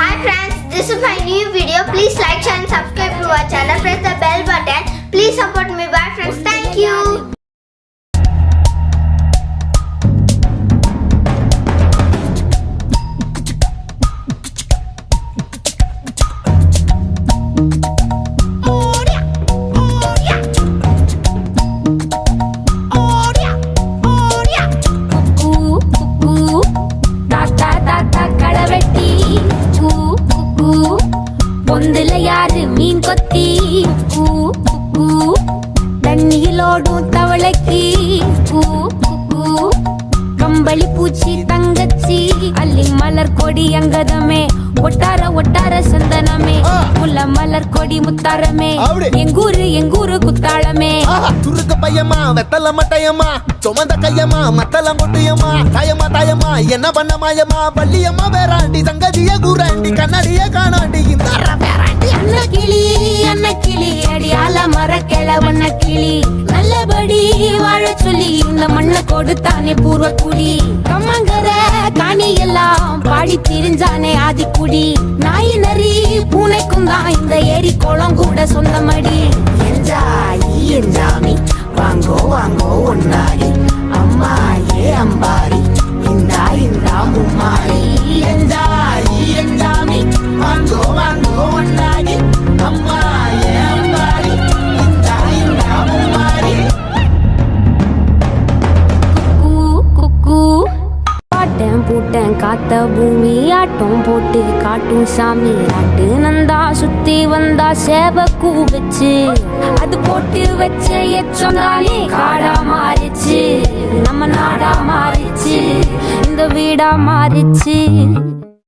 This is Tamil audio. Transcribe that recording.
Hi friends, this is my new video. Please like, share and subscribe to our channel. Press the bell button. Please support me. Bye friends. Thank you. பொந்துல யாரு மீன் கொத்தி தண்ணியிலோடும் தவளைக்கு கம்பளி பூச்சி தங்கச்சி அள்ளி மலர் கொடி அங்கதமே ஒட்டார ஒட்டார சந்தனமே முல்ல மலர் கொடி முத்தாரமே எங்கூரு குத்தாளமே துருக்க பையமா வெத்தல மட்டையம்மா சுமந்த கையம்மா மத்தல மொட்டையம்மா தாயம்மா என்ன பண்ண மாயம்மா பள்ளியம்மா வேறாண்டி சங்கதிய கூறாண்டி கண்ணாடிய காணாண்டி இந்த அன்ன கிளி அடியால மர கிளவண்ண கிளி நல்லபடி வாழ சொல்லி இந்த மண்ணை கொடுத்தானே பூர்வ குடி கம்மங்கர காணி எல்லாம் பாடி திரிஞ்சானே ஆதிக்குடி நாய் நரி பூனைக்கும் தான் இந்த ஏரி குளம் கூட சொந்தமடி என்ஜாமி வாங்கோ ஒன்னாரி அம்மா ஏ அம்பாரி இந்தா மும்மாரி என்ஜாமி வாங்கோ ஒன்னாரி அம்மா ஏ அம்பாரி இந்தா மும்மாரி குக்கு பாட்டன் பூட்டன் காத்த பூமி ஆட்டம் போட்டு காட்டும் சாமி ஆட்டு நந்தா சுத்தி வந்தா சேவ கூ வச்சு அது போட்டு வச்ச எச்சொன்னாலே காடா மாறிச்சு நம்ம நாடா மாறிச்சு இந்த வீடா மாறிச்சு